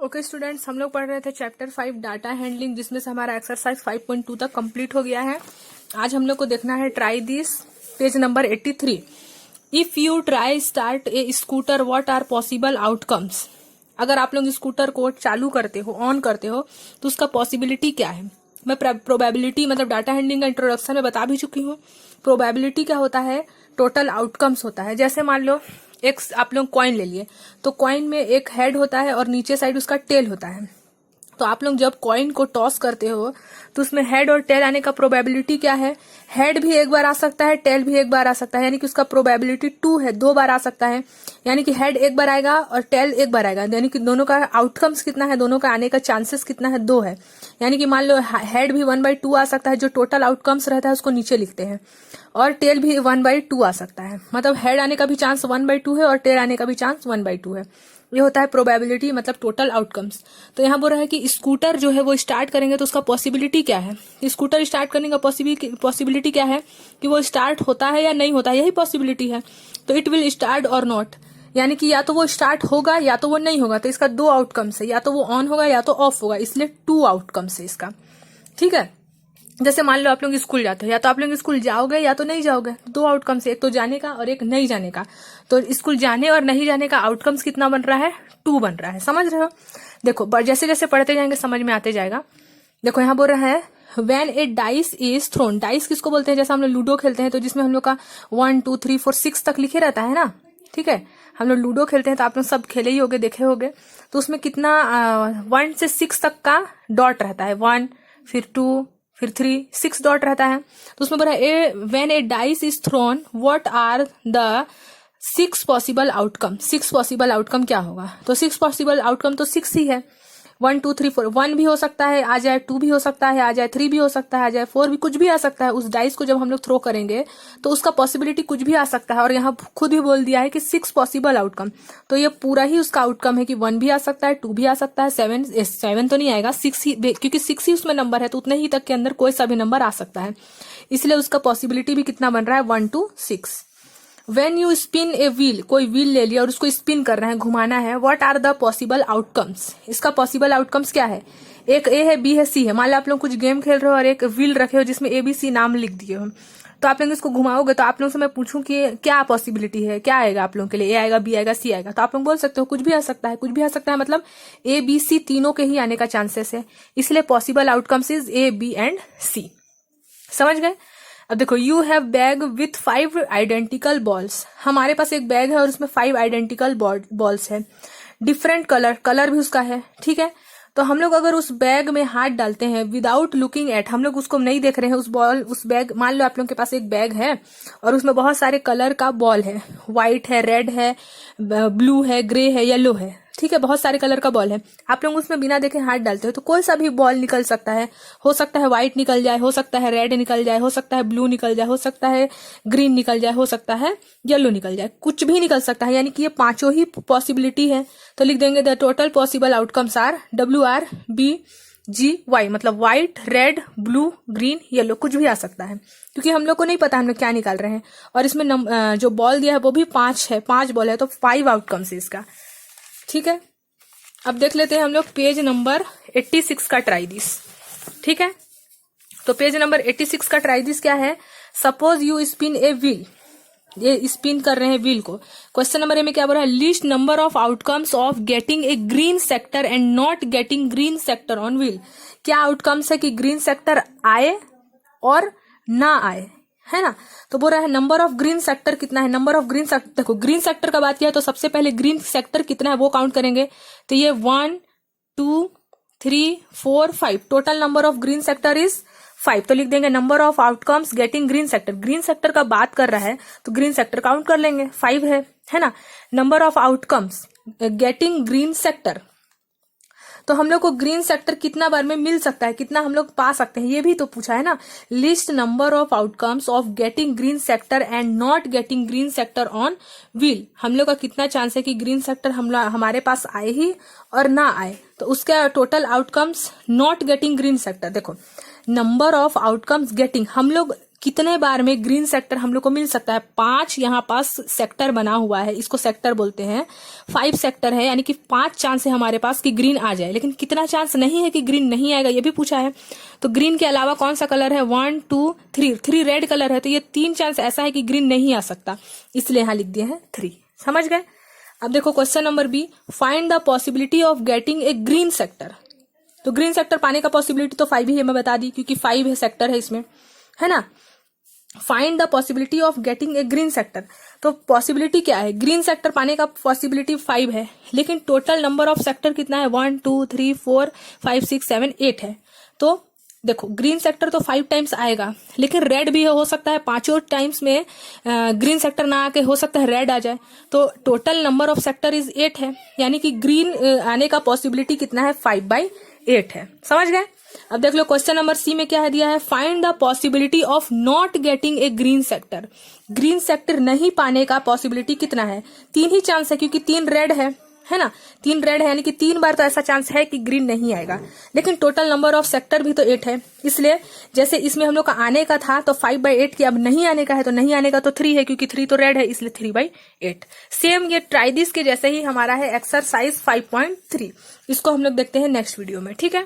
Okay students, हम लोग पढ़ रहे थे चैप्टर 5 डाटा हैंडलिंग, जिसमें से हमारा एक्सरसाइज 5.2 तक कंप्लीट हो गया है। आज हम लोग को देखना है try this, page number 83। If you try start a scooter what are possible outcomes. अगर आप लोग स्कूटर को चालू करते हो, ऑन करते हो, तो उसका पॉसिबिलिटी क्या है। मैं प्रोबेबिलिटी मतलब डाटा हैंडलिंग का इंट्रोडक्शन में बता भी चुकी हूँ। प्रोबेबिलिटी क्या होता है, टोटल आउटकम्स होता है। जैसे मान लो एक आप लोग कॉइन ले लिए, तो कॉइन में एक हेड होता है और नीचे साइड उसका टेल होता है। तो आप लोग जब कॉइन को टॉस करते हो तो उसमें हेड और टेल आने का प्रोबेबिलिटी क्या है। हेड भी एक बार आ सकता है, टेल भी एक बार आ सकता है, यानी कि उसका प्रोबेबिलिटी 2 है, 2 बार आ सकता है। यानी कि हेड एक बार आएगा और टेल एक बार आएगा, यानी कि दोनों का आउटकम्स कितना है, दोनों का आने का चांसेस कितना है, 2 है। यानी कि मान लो हेड भी 1/2 आ सकता है, जो टोटल आउटकम्स रहता है उसको नीचे लिखते हैं, और टेल भी 1/2 आ सकता है। मतलब हेड आने का भी चांस 1/2 है और टेल आने का भी चांस 1/2 है। ये होता है प्रोबेबिलिटी, मतलब टोटल आउटकम्स। तो यहाँ बोल रहा है कि स्कूटर जो है वो स्टार्ट करेंगे तो उसका पॉसिबिलिटी क्या है। स्कूटर स्टार्ट करने का पॉसिबिलिटी क्या है कि वो स्टार्ट होता है या नहीं होता है, यही पॉसिबिलिटी है। तो इट विल स्टार्ट और नॉट, यानी कि या तो वो स्टार्ट होगा या तो वो नहीं होगा। तो इसका 2 आउटकम्स है, या तो वो ऑन होगा या तो ऑफ होगा, इसलिए 2 आउटकम्स है इसका। ठीक है। जैसे मान लो आप लोग स्कूल जाते हो, या तो आप लोग स्कूल जाओगे या तो नहीं जाओगे, 2 आउटकम्स है, एक तो जाने का और एक नहीं जाने का। तो स्कूल जाने और नहीं जाने का आउटकम्स कितना बन रहा है, 2 बन रहा है। समझ रहे हो। देखो जैसे जैसे पढ़ते जाएंगे समझ में आते जाएगा। देखो यहाँ बोल रहा है when a dice is throne. Dice किसको बोलते हैं, जैसे हम लोग लूडो खेलते हैं तो जिसमें हम लोग का 1 2 3 4 6 तक लिखे रहता है ना। ठीक है, हम लोग लूडो खेलते हैं तो आप लोग सब खेले ही होगे, देखे होगे। तो उसमें कितना 1 से 6 तक का डॉट रहता है, 1 फिर 2 फिर 3 6 डॉट रहता है। तो उसमें बोला when a dice is thrown what are the 6 possible outcome. 6 possible outcome क्या होगा, तो 6 पॉसिबल आउटकम तो 6 ही है। 1 2 3 4, 1 भी हो सकता है आ जाए, 2 भी हो सकता है आ जाए, 3 भी हो सकता है आ जाए, 4 भी, कुछ भी आ सकता है। उस डाइस को जब हम लोग थ्रो करेंगे तो उसका पॉसिबिलिटी कुछ भी आ सकता है। और यहाँ खुद ही बोल दिया है कि 6 पॉसिबल आउटकम, तो ये पूरा ही उसका आउटकम है कि 1 भी आ सकता है, 2 भी आ सकता है, 7 तो नहीं आएगा, 6 ही, क्योंकि 6 ही उसमें नंबर है तो उतने ही तक के अंदर कोई सा भी नंबर आ सकता है। इसलिए उसका पॉसिबिलिटी भी कितना बन रहा है, 1 to 6। When you spin a wheel, कोई व्हील ले लिया और उसको स्पिन करना है, घुमाना है, what are the possible outcomes. इसका पॉसिबल आउटकम्स क्या है, एक ए है, बी है, सी है। मान लो आप लोग कुछ गेम खेल रहे हो और एक व्हील रखे हो जिसमें ABC नाम लिख दिए हो, तो आप लोग इसको घुमाओगे तो आप लोग से मैं पूछूं कि क्या पॉसिबिलिटी है, क्या आएगा आप लोगों के लिए, ए आएगा, बी आएगा, सी आएगा। तो आप लोग बोल सकते हो कुछ भी आ सकता है, कुछ भी आ सकता है, मतलब ABC तीनों के ही आने का चांसेस है। इसलिए possible outcomes is A, B and C। समझ गए। अब देखो you have bag with 5 identical balls. हमारे पास एक बैग है और उसमें 5 आइडेंटिकल बॉल्स है, डिफरेंट कलर भी उसका है। ठीक है, तो हम लोग अगर उस बैग में हाथ डालते हैं विदाउट लुकिंग एट, हम लोग उसको नहीं देख रहे हैं, उस बैग, मान लो आप लोग के पास एक बैग है और उसमें बहुत सारे कलर का बॉल है, व्हाइट है, रेड है, ब्लू है, ग्रे है, येलो है। ठीक है, बहुत सारे कलर का बॉल है। आप लोग उसमें बिना देखे हाथ डालते हो तो कोई सा भी बॉल निकल सकता है। हो सकता है व्हाइट निकल जाए, हो सकता है रेड निकल जाए, हो सकता है ब्लू निकल जाए, हो सकता है ग्रीन निकल जाए, हो सकता है येलो निकल जाए, कुछ भी निकल सकता है। यानी कि ये 5 ही पॉसिबिलिटी है। तो लिख देंगे the total possible outcomes are WRBGY, मतलब white, red, blue, green, yellow, कुछ भी आ सकता है, क्योंकि हम लोग को नहीं पता हम लोग क्या निकाल रहे हैं। और इसमें जो बॉल दिया है वो भी 5 है, 5 बॉल है, तो 5 आउटकम्स है इसका। ठीक है, अब देख लेते हैं हम लोग पेज नंबर 86 का ट्राई दिस। ठीक है, तो पेज नंबर 86 का ट्राई दिस क्या है, suppose you spin a wheel. ये स्पिन कर रहे हैं व्हील को। क्वेश्चन नंबर ए में क्या बोल रहा है, list number of outcomes of getting a green sector and not getting green sector on wheel. क्या आउटकम्स है कि ग्रीन सेक्टर आए और ना आए, है ना। तो बोल रहा है नंबर ऑफ ग्रीन सेक्टर कितना है, नंबर ऑफ ग्रीन सेक्टर। देखो ग्रीन सेक्टर का बात किया तो सबसे पहले ग्रीन सेक्टर कितना है वो काउंट करेंगे। तो ये 1 2 3 4 5, total number of green sector is 5। तो लिख देंगे number of outcomes getting green sector. Green sector का बात कर रहा है तो ग्रीन सेक्टर काउंट कर लेंगे, 5 है ना। Number of outcomes getting green sector, तो हम लोग को ग्रीन सेक्टर कितना बार में मिल सकता है, कितना हम लोग पा सकते हैं, ये भी तो पूछा है ना। List number of outcomes of getting green sector and not getting green sector on wheel. हम लोग का कितना चांस है कि ग्रीन सेक्टर हमारे पास आए ही और ना आए। तो उसका total outcomes not getting green sector. देखो नंबर ऑफ आउटकम्स गेटिंग, हम लोग कितने बार में ग्रीन सेक्टर हम लोग को मिल सकता है। 5 यहाँ पास सेक्टर बना हुआ है, इसको सेक्टर बोलते हैं। 5 सेक्टर है, यानी कि 5 चांस है हमारे पास कि ग्रीन आ जाए, लेकिन कितना चांस नहीं है कि ग्रीन नहीं आएगा ये भी पूछा है। तो ग्रीन के अलावा कौन सा कलर है, 1 2 3 रेड कलर है, तो ये 3 चांस ऐसा है कि ग्रीन नहीं आ सकता, इसलिए यहाँ लिख दिए हैं 3। समझ गए। अब देखो question number B, find the possibility of getting a green sector. तो ग्रीन सेक्टर पाने का पॉसिबिलिटी तो 5 ही है, मैं बता दी, क्योंकि 5 है सेक्टर है इसमें, है ना। Find the possibility of getting a green sector, तो पॉसिबिलिटी क्या है, ग्रीन सेक्टर पाने का पॉसिबिलिटी 5 है, लेकिन टोटल नंबर ऑफ सेक्टर कितना है, 1 2 3 4 5 6 7 8 है। तो देखो ग्रीन सेक्टर तो 5 टाइम्स आएगा, लेकिन रेड भी हो सकता है, 5 टाइम्स में ग्रीन सेक्टर ना आके हो सकता है रेड आ जाए। तो total number of sector is 8 है, यानी कि ग्रीन आने का पॉसिबिलिटी कितना है, 5/8 है। समझ गए। अब देख लो क्वेश्चन नंबर सी में क्या है दिया है, find the possibility of not getting a green sector. Green sector नहीं पाने का पॉसिबिलिटी कितना है, 3 ही चांस है, क्योंकि 3 रेड है ना, 3 रेड है, यानी कि 3 बार तो ऐसा चांस है कि ग्रीन नहीं आएगा, लेकिन टोटल नंबर ऑफ सेक्टर भी तो 8 है, इसलिए जैसे इसमें हम लोग का आने का था तो 5/8 की, अब नहीं आने का है तो नहीं आने का तो 3 है, क्योंकि 3 तो रेड है, इसलिए 3/8। सेम ये ट्राई दिस के जैसे ही हमारा है एक्सरसाइज 5.3, इसको हम लोग देखते हैं नेक्स्ट वीडियो में। ठीक है।